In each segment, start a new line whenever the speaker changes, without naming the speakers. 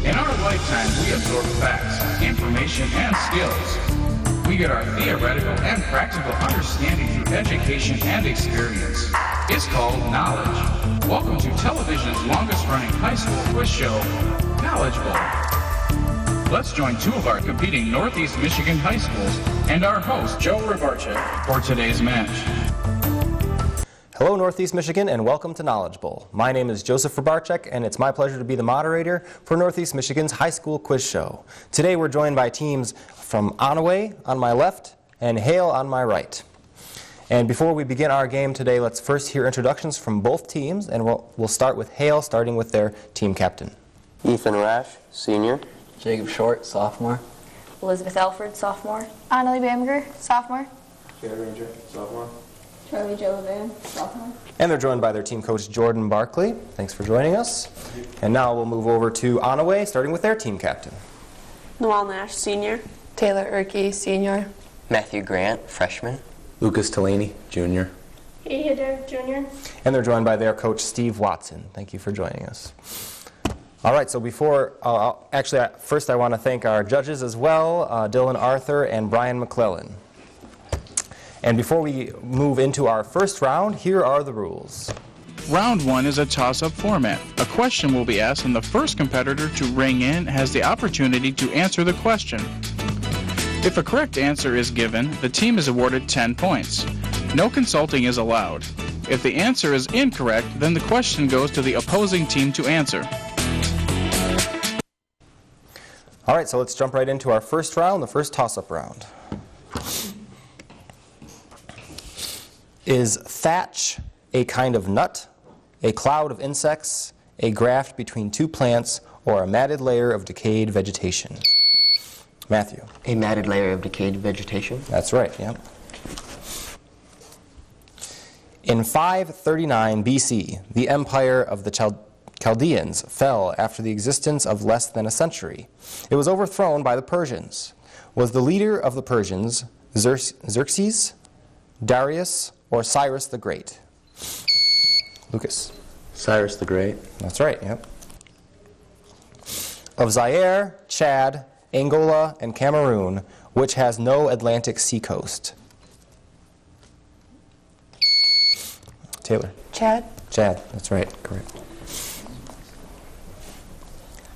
In our lifetime, we absorb facts, information, and skills. We get our theoretical and practical understanding through education and experience. It's called knowledge. Welcome to television's longest-running high school quiz show, Knowledge Bowl. Let's join two of our competing Northeast Michigan high schools and our host, Joe Rybarczyk, for today's match.
Hello, Northeast Michigan, and welcome to Knowledge Bowl. My name is Joseph Rybarczyk, and it's my pleasure to be the moderator for Northeast Michigan's high school quiz show. Today we're joined by teams from Onaway on my left and Hale on my right. And before we begin our game today, let's first hear introductions from both teams, and we'll start with Hale, starting with their team captain.
Ethan Rash, senior.
Jacob Short, sophomore.
Elizabeth Alford, sophomore.
Annalie Bamberger, sophomore.
Jared Ranger, sophomore.
Charlie Joe Levan, sophomore.
And they're joined by their team coach, Jordan Barkley. Thanks for joining us. And now we'll move over to Onaway, starting with their team captain.
Noel Nash, senior.
Taylor Erkey, senior.
Matthew Grant, freshman.
Lucas Delaney, junior.
Katie Adair, junior.
And they're joined by their coach, Steve Watson. Thank you for joining us. All right, so before, first I want to thank our judges as well, Dylan Arthur and Brian McClellan. And before we move into our first round, here are the rules.
Round 1 is a toss-up format. A question will be asked, and the first competitor to ring in has the opportunity to answer the question. If a correct answer is given, the team is awarded 10 points. No consulting is allowed. If the answer is incorrect, then the question goes to the opposing team to answer.
All right, so let's jump right into our first round, the first toss-up round. Is thatch a kind of nut, a cloud of insects, a graft between two plants, or a matted layer of decayed vegetation? Matthew.
A matted layer of decayed vegetation.
That's right, yeah. In 539 BC, the empire of the Chaldeans fell after the existence of less than a century. It was overthrown by the Persians. Was the leader of the Persians Xerxes, Darius, or Cyrus the Great? Lucas.
Cyrus the Great.
That's right, yep. Of Zaire, Chad, Angola, and Cameroon, which has no Atlantic seacoast? Taylor.
Chad.
Chad, that's right, correct.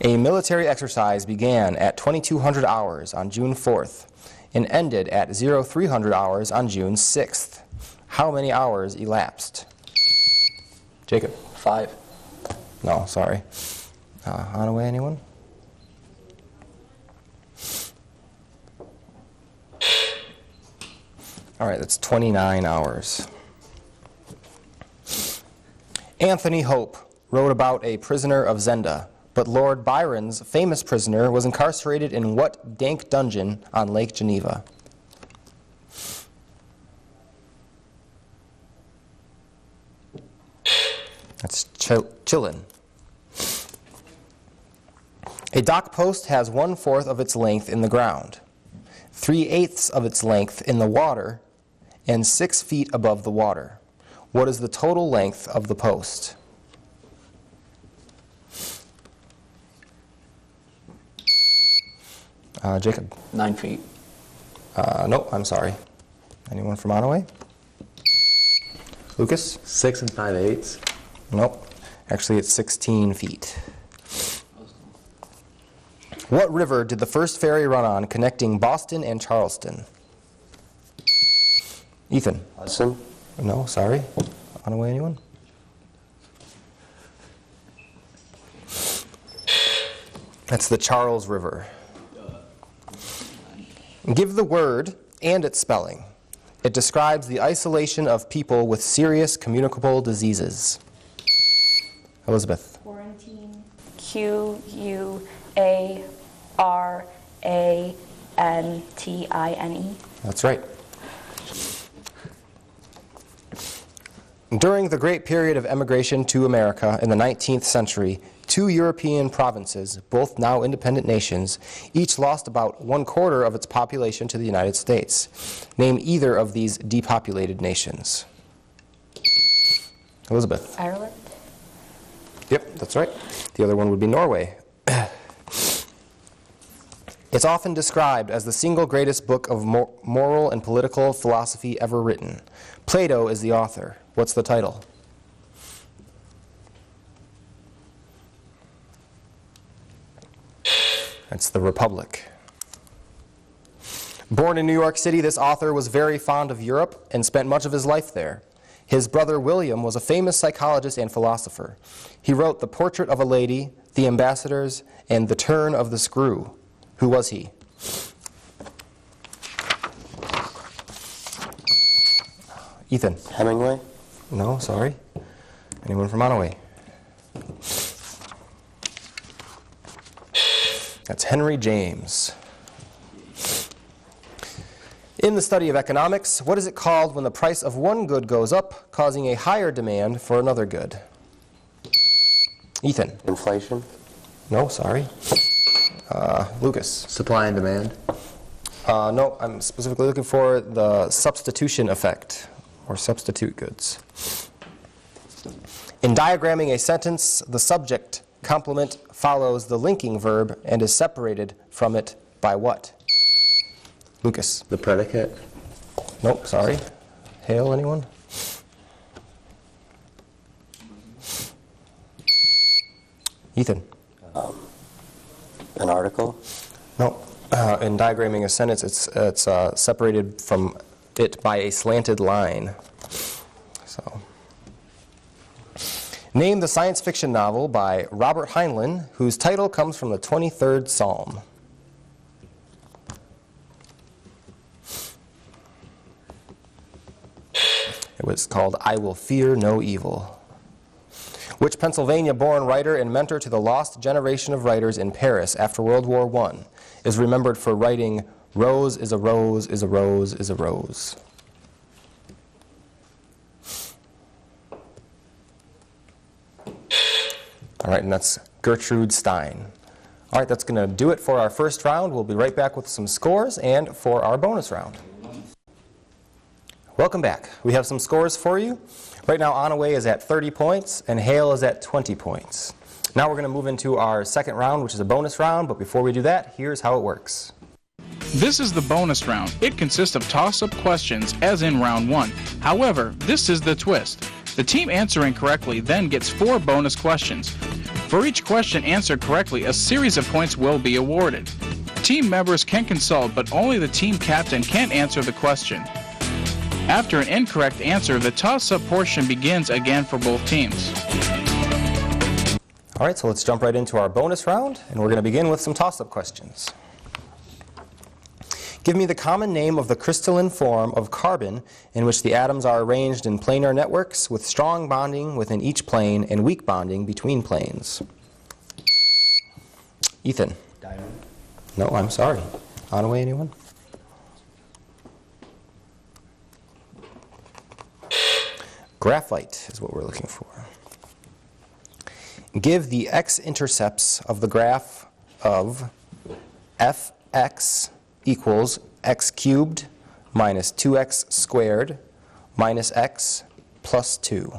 A military exercise began at 2200 hours on June 4th and ended at 0300 hours on June 6th. How many hours elapsed? Jacob.
5.
No, sorry. Onaway, anyone? All right, that's 29 hours. Anthony Hope wrote about a prisoner of Zenda, but Lord Byron's famous prisoner was incarcerated in what dank dungeon on Lake Geneva? That's Chillin. A dock post has 1/4 of its length in the ground, 3/8 of its length in the water, and 6 feet above the water. What is the total length of the post? Jacob.
9 feet.
No, I'm sorry. Anyone from Onaway? Lucas?
6 5/8.
Nope. Actually, it's 16 feet. What river did the first ferry run on connecting Boston and Charleston? Ethan?
Hudson.
No, sorry. Onaway, anyone? That's the Charles River. Give the word and its spelling. It describes the isolation of people with serious communicable diseases. Elizabeth.
Quarantine. Quarantine.
That's right. During the great period of emigration to America in the 19th century, 2 European provinces, both now independent nations, each lost about 1/4 of its population to the United States. Name either of these depopulated nations. Elizabeth.
Ireland.
Yep, that's right. The other one would be Norway. It's often described as the single greatest book of moral and political philosophy ever written. Plato is the author. What's the title? That's The Republic. Born in New York City, this author was very fond of Europe and spent much of his life there. His brother William was a famous psychologist and philosopher. He wrote The Portrait of a Lady, The Ambassadors, and The Turn of the Screw. Who was he? Ethan.
Hemingway.
No, sorry. Anyone from Onaway? That's Henry James. In the study of economics, what is it called when the price of one good goes up, causing a higher demand for another good? Ethan.
Inflation.
No, sorry. Lucas.
Supply and demand.
No, I'm specifically looking for the substitution effect, or substitute goods. In diagramming a sentence, the subject complement follows the linking verb and is separated from it by what? Lucas.
The predicate.
Nope, sorry. Hale, anyone? Ethan.
An article.
No. In diagramming a sentence, it's separated from it by a slanted line. So, name the science fiction novel by Robert Heinlein, whose title comes from the 23rd Psalm. It was called I Will Fear No Evil. Which Pennsylvania-born writer and mentor to the lost generation of writers in Paris after World War I is remembered for writing Rose is a rose is a rose is a rose? All right, and that's Gertrude Stein. All right, that's going to do it for our first round. We'll be right back with some scores and for our bonus round. Welcome back. We have some scores for you. Right now, Onaway is at 30 points, and Hale is at 20 points. Now we're going to move into our second round, which is a bonus round, but before we do that, here's how it works.
This is the bonus round. It consists of toss-up questions, as in round 1. However, this is the twist. The team answering correctly then gets 4 bonus questions. For each question answered correctly, a series of points will be awarded. Team members can consult, but only the team captain can answer the question. After an incorrect answer, the toss-up portion begins again for both teams.
All right, so let's jump right into our bonus round, and we're going to begin with some toss-up questions. Give me the common name of the crystalline form of carbon in which the atoms are arranged in planar networks with strong bonding within each plane and weak bonding between planes. Ethan.
Diamond.
No, I'm sorry. Onaway, anyone? Graphite is what we're looking for. Give the x-intercepts of the graph of fx equals x cubed minus 2x squared minus x plus 2.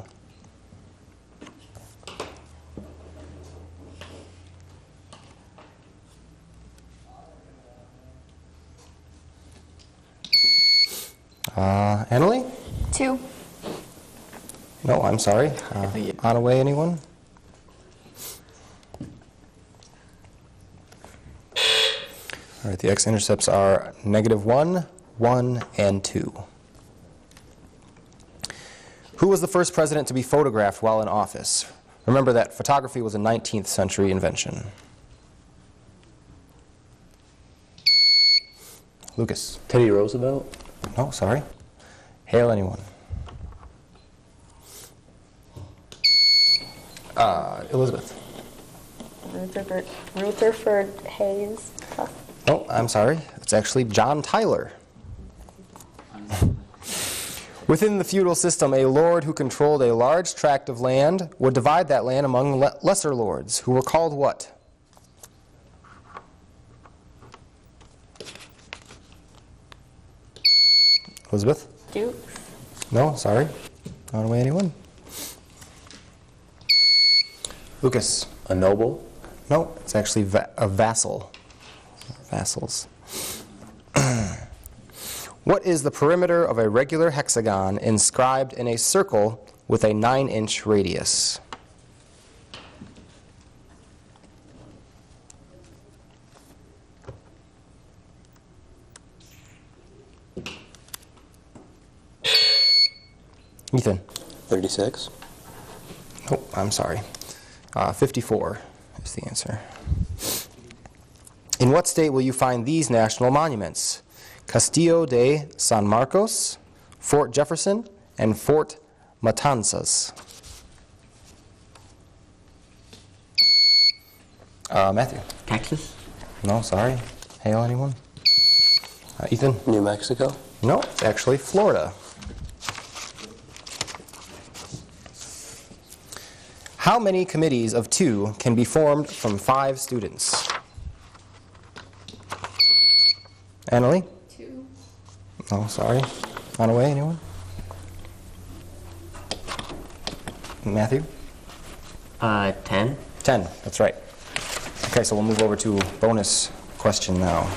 Annalie?
2.
No, I'm sorry. Onaway, anyone? All right, the x-intercepts are -1, 1, and 2. Who was the first president to be photographed while in office? Remember that photography was a 19th century invention. Lucas.
Teddy Roosevelt.
No, sorry. Hale, anyone? Elizabeth.
Rutherford Hayes.
Oh, I'm sorry. It's actually John Tyler. Within the feudal system, a lord who controlled a large tract of land would divide that land among lesser lords, who were called what? Elizabeth?
Dukes.
No, sorry. Onaway, anyone? Lucas?
A noble.
No, it's actually a vassal. Vassals. What is the perimeter of a regular hexagon inscribed in a circle with a 9-inch radius? Ethan.
36.
Oh, I'm sorry. 54 is the answer. In what state will you find these national monuments? Castillo de San Marcos, Fort Jefferson, and Fort Matanzas. Matthew.
Texas?
No, sorry. Hale, anyone? Ethan?
New Mexico?
No, it's actually Florida. How many committees of 2 can be formed from 5 students? Annalie?
2.
Oh, sorry. Onaway, anyone? Matthew?
10.
10, that's right. Okay, so we'll move over to bonus question now.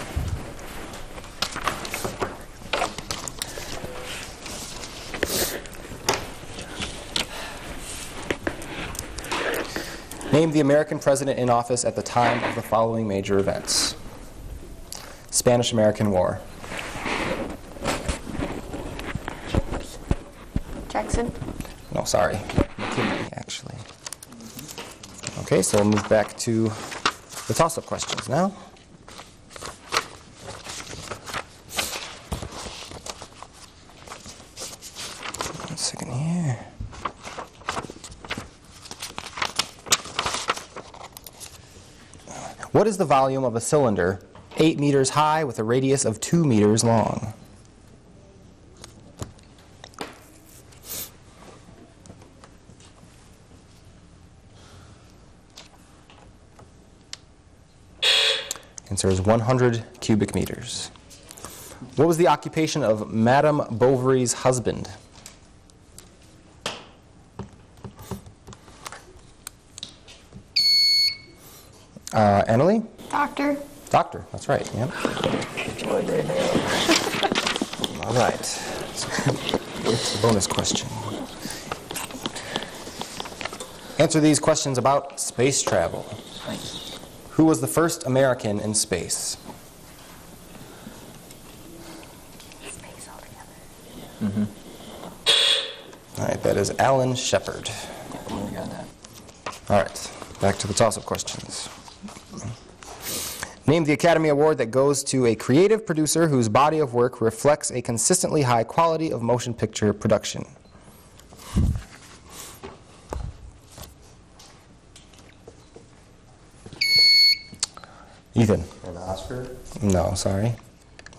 Name the American president in office at the time of the following major events. Spanish-American War.
Jackson.
No, sorry. McKinley, actually. Okay, so we'll move back to the toss-up questions now. One second here. What is the volume of a cylinder 8 meters high with a radius of 2 meters long? Answer is 100 cubic meters. What was the occupation of Madame Bovary's husband? Annalie?
Doctor.
Doctor, that's right, yep. All right. It's the bonus question. Answer these questions about space travel. Who was the first American in space?
Space altogether.
All right, that is Alan Shepard. All right, back to the toss-up questions. Name the Academy Award that goes to a creative producer whose body of work reflects a consistently high quality of motion picture production. Ethan.
An Oscar?
No, sorry.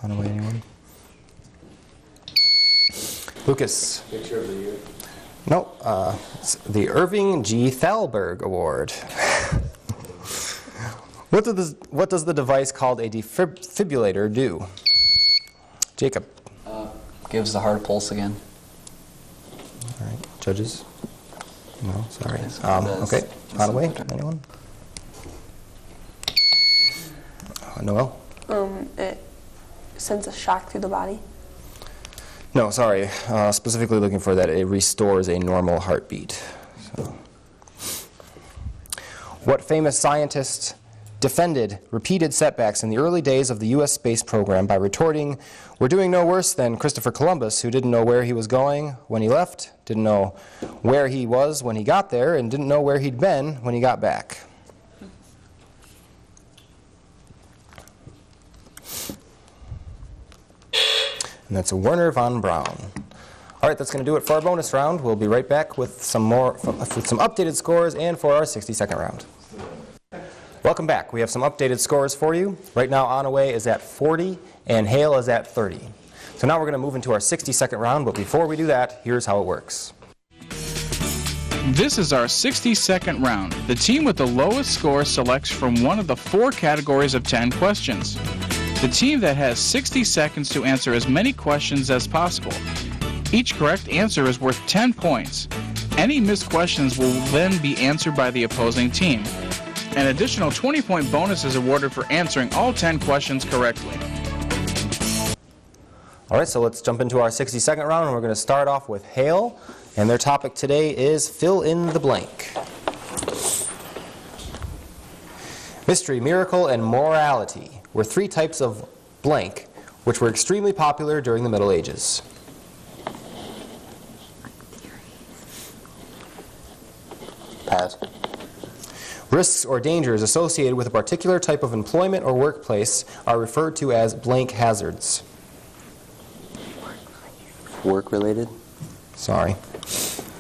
Onaway, anyone? Lucas.
Picture of the year?
No, it's the Irving G. Thalberg Award. What does the device called a defibrillator do? Jacob.
Gives the heart a pulse again.
All right, judges? No, sorry. Okay, Onaway, anyone? Noel?
It sends a shock through the body.
No, sorry. Specifically looking for that it restores a normal heartbeat. So. What famous scientist defended repeated setbacks in the early days of the U.S. space program by retorting, "We're doing no worse than Christopher Columbus, who didn't know where he was going when he left, didn't know where he was when he got there, and didn't know where he'd been when he got back." And that's a Werner von Braun. All right, that's going to do it for our bonus round. We'll be right back with some updated scores and for our 60-second round. Welcome back. We have some updated scores for you. Right now, Onaway is at 40 and Hale is at 30. So now we're going to move into our 60-second round, but before we do that, here's how it works.
This is our 60-second round. The team with the lowest score selects from one of the 4 categories of 10 questions. The team that has 60 seconds to answer as many questions as possible. Each correct answer is worth 10 points. Any missed questions will then be answered by the opposing team. An additional 20-point bonus is awarded for answering all 10 questions correctly.
All right, so let's jump into our 60-second round, and we're going to start off with Hale, and their topic today is fill in the blank. Mystery, miracle, and morality were three types of blank which were extremely popular during the Middle Ages.
Pass.
Risks or dangers associated with a particular type of employment or workplace are referred to as blank hazards.
Work-related.
Sorry.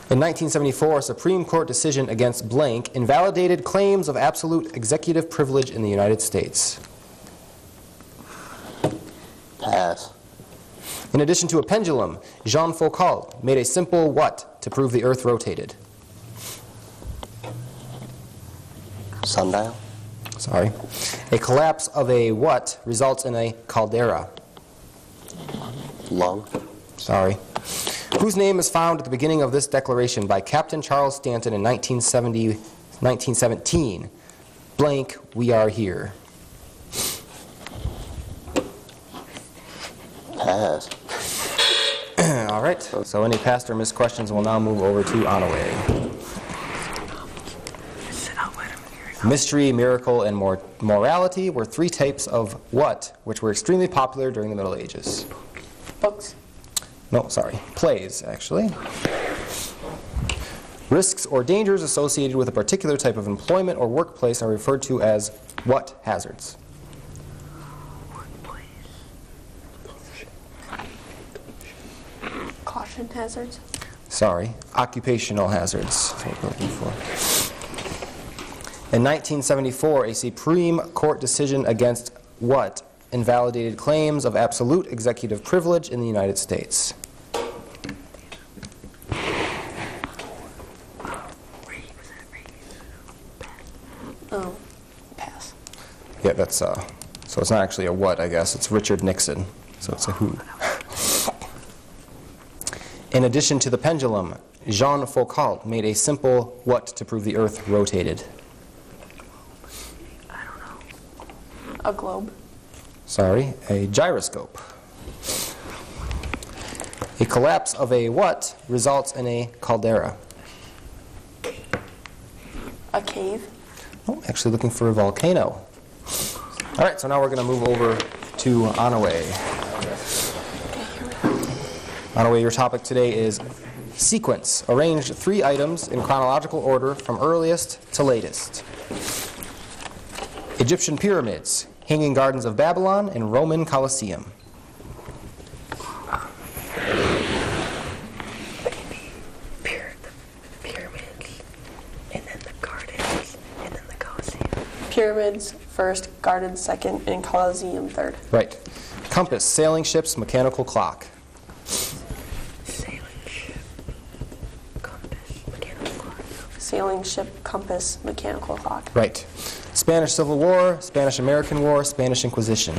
In 1974, a Supreme Court decision against blank invalidated claims of absolute executive privilege in the United States.
Pass.
In addition to a pendulum, Jean Foucault made a simple what to prove the Earth rotated?
Sundial.
Sorry. A collapse of a what results in a caldera?
Lung.
Sorry. Whose name is found at the beginning of this declaration by Captain Charles Stanton in 1917? Blank, we are here.
Pass.
All right. So any passed or missed questions will now move over to Onaway. Mystery, miracle, and morality were three types of what which were extremely popular during the Middle Ages.
Books.
No, sorry. Plays, actually. Risks or dangers associated with a particular type of employment or workplace are referred to as what hazards?
Caution hazards.
Sorry. Occupational hazards. That's what we're looking for. In 1974, a Supreme Court decision against what invalidated claims of absolute executive privilege in the United States?
Oh, pass.
Yeah, that's so it's not actually a what, I guess. It's Richard Nixon. So it's a who. In addition to the pendulum, Jean Foucault made a simple what to prove the Earth rotated?
A globe.
Sorry, a gyroscope. A collapse of a what results in a caldera?
A cave.
Oh, actually looking for a volcano. All right, so now we're going to move over to Onaway. Onaway, your topic today is sequence. Arrange three items in chronological order from earliest to latest. Egyptian pyramids, Hanging Gardens of Babylon, and Roman Colosseum.
Pyramids, and then the gardens, and then the Colosseum.
Pyramids first, gardens second, and Colosseum third.
Right. Compass, sailing ships, mechanical clock.
Sailing ship, compass, mechanical clock.
Sailing ship, compass, mechanical clock.
Right. Spanish Civil War, Spanish-American War, Spanish Inquisition.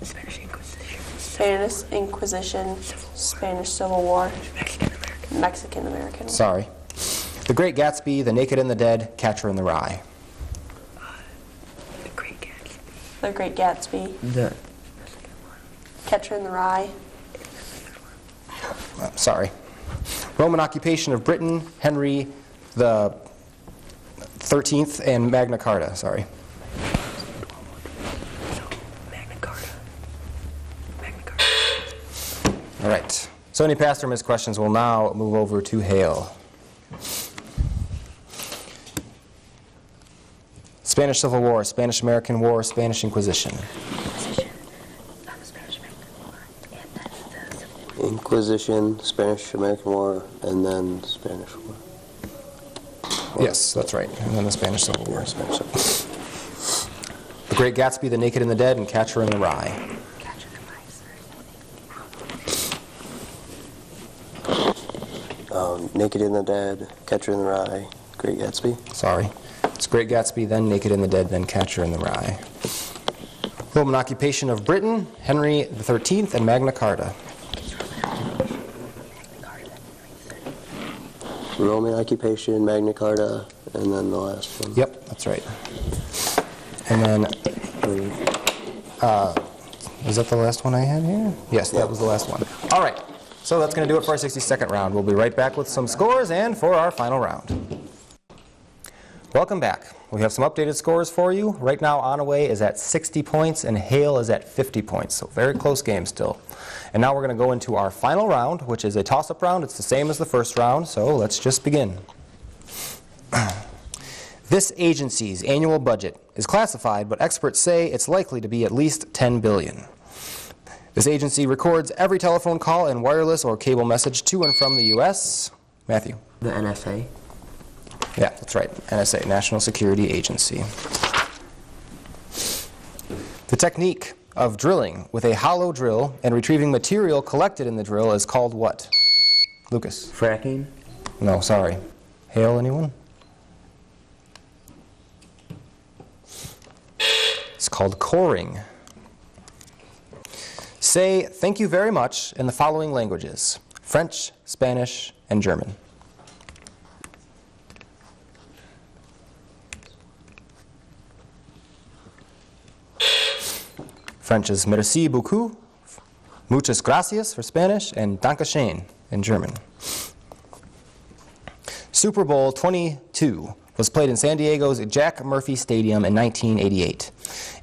Spanish Inquisition.
Spanish Inquisition, Spanish Civil War,
Mexican-American.
Mexican-American.
Sorry. The Great Gatsby, The Naked and the Dead, Catcher in the Rye.
The Great Gatsby.
The Great Gatsby,
The
Catcher in the Rye,
Sorry. Roman occupation of Britain, Henry the 13th, and Magna Carta. Sorry.
Magna Carta. Magna Carta.
All right. So any past or missed questions will now move over to Hale. Spanish Civil War, Spanish-American War, Spanish Inquisition.
Inquisition. Spanish-American War. And that's the Civil War.
Inquisition, Spanish-American War, and then Spanish War.
Yes, that's right. And then the Spanish Civil War.
Spanish Civil
The Great Gatsby, The Naked and the Dead, and Catcher in the Rye.
Catcher in the Rye,
War. Naked and the Dead, Catcher in the Rye, Great Gatsby.
Sorry. It's Great Gatsby, then Naked and the Dead, then Catcher in the Rye. Roman occupation of Britain, Henry the 13th, and Magna Carta.
Roman occupation, Magna Carta, and then the last one.
Yep, that's right. And then, is that the last one I had here? Yes, that was the last one. All right, so that's going to do it for our 60-second round. We'll be right back with some scores and for our final round. Welcome back. We have some updated scores for you. Right now, Onaway is at 60 points and Hale is at 50 points, so very close game still. And now we're going to go into our final round, which is a toss-up round. It's the same as the first round, so let's just begin. This agency's annual budget is classified, but experts say it's likely to be at least $10 billion. This agency records every telephone call and wireless or cable message to and from the U.S. Matthew.
The NSA.
Yeah, that's right. NSA, National Security Agency. The technique of drilling with a hollow drill and retrieving material collected in the drill is called what? Lucas.
Fracking.
No, sorry. Hale, anyone? It's called coring. Say thank you very much in the following languages: French, Spanish, and German. French is merci beaucoup, muchas gracias for Spanish, and dankeschön in German. Super Bowl 22 was played in San Diego's Jack Murphy Stadium in 1988.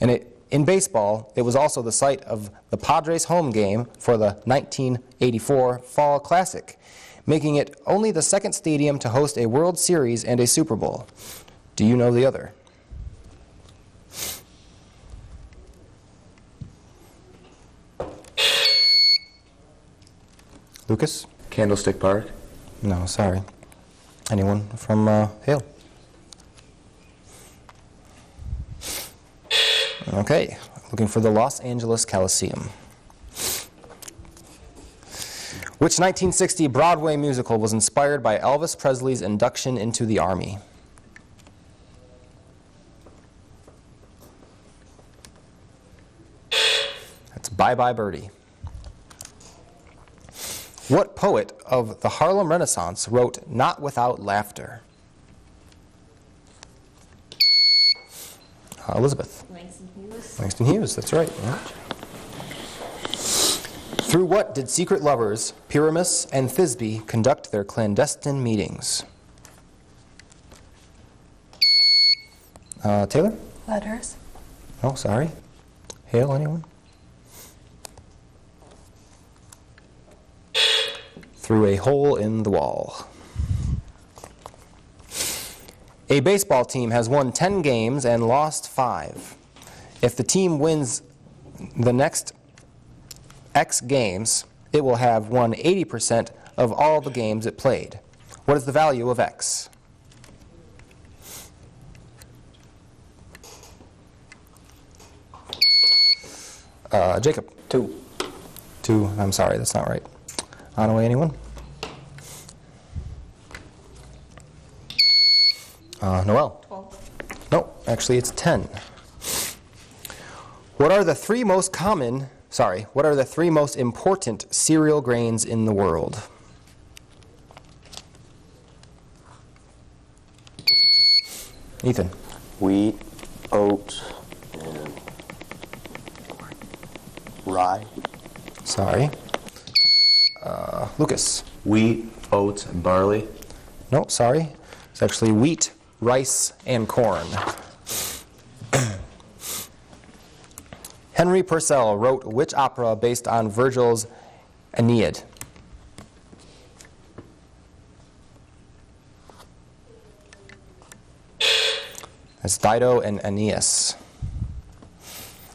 And in baseball, it was also the site of the Padres' home game for the 1984 Fall Classic, making it only the second stadium to host a World Series and a Super Bowl. Do you know the other? Lucas?
Candlestick Park.
No, sorry. Anyone from Hale? Okay, looking for the Los Angeles Coliseum. Which 1960 Broadway musical was inspired by Elvis Presley's induction into the Army? That's Bye Bye Birdie. What poet of the Harlem Renaissance wrote Not Without Laughter? Elizabeth.
Langston Hughes.
Langston Hughes, that's right. Yeah. Through what did secret lovers Pyramus and Thisbe conduct their clandestine meetings? Taylor?
Letters.
Oh, sorry. Hale, anyone? Through a hole in the wall. A baseball team has won 10 games and lost 5. If the team wins the next X games, it will have won 80% of all the games it played. What is the value of X? Jacob.
2.
2. I'm sorry, that's not right. Onaway, anyone? Noel?
12.
No, actually it's 10. What are the three most important cereal grains in the world? Ethan?
Wheat, oats, and rye.
Sorry. Lucas?
Wheat, oats, and barley.
No, sorry. It's actually wheat, rice, and corn. Henry Purcell wrote which opera based on Virgil's Aeneid? That's Dido and Aeneas.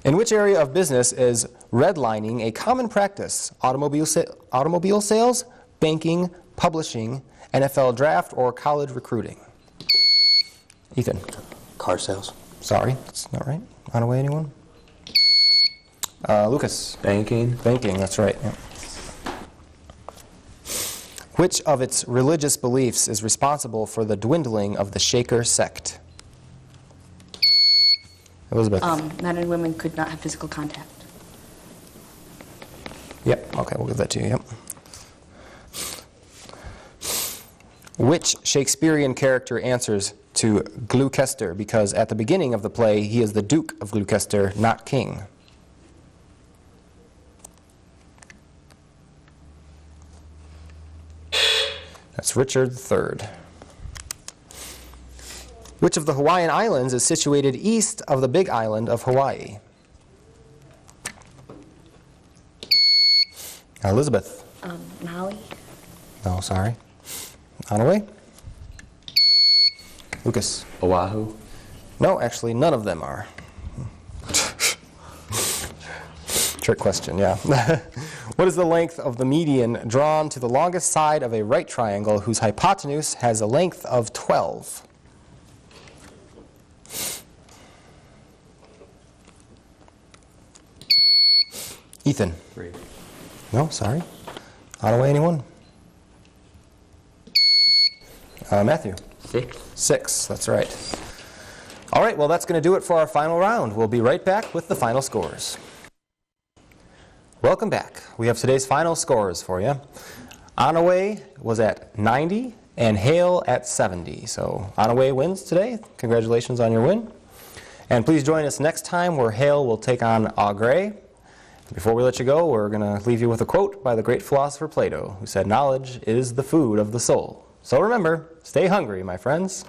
In which area of business is redlining a common practice? Automobile sales, banking, publishing, NFL draft, or college recruiting? Ethan?
Car sales.
Sorry, that's not right. Onaway, anyone? Lucas?
Banking.
Banking, that's right. Yeah. Which of its religious beliefs is responsible for the dwindling of the Shaker sect? Elizabeth?
Men and women could not have physical contact.
Yep, okay, we'll give that to you, yep. Which Shakespearean character answers to Gloucester, because at the beginning of the play, he is the Duke of Gloucester, not king. That's Richard III. Which of the Hawaiian Islands is situated east of the big island of Hawaii? Elizabeth.
Maui.
No, sorry. Onaway. Lucas.
Oahu.
No, actually, none of them are. Trick question, yeah. What is the length of the median drawn to the longest side of a right triangle whose hypotenuse has a length of 12? Ethan.
3.
No, sorry. Onaway, anyone? Matthew.
6.
6, that's right. All right, well, that's going to do it for our final round. We'll be right back with the final scores. Welcome back. We have today's final scores for you. Onaway was at 90 and Hale at 70. So Onaway wins today. Congratulations on your win. And please join us next time where Hale will take on Gray. Before we let you go, we're going to leave you with a quote by the great philosopher Plato, who said, "Knowledge is the food of the soul." So remember, stay hungry, my friends.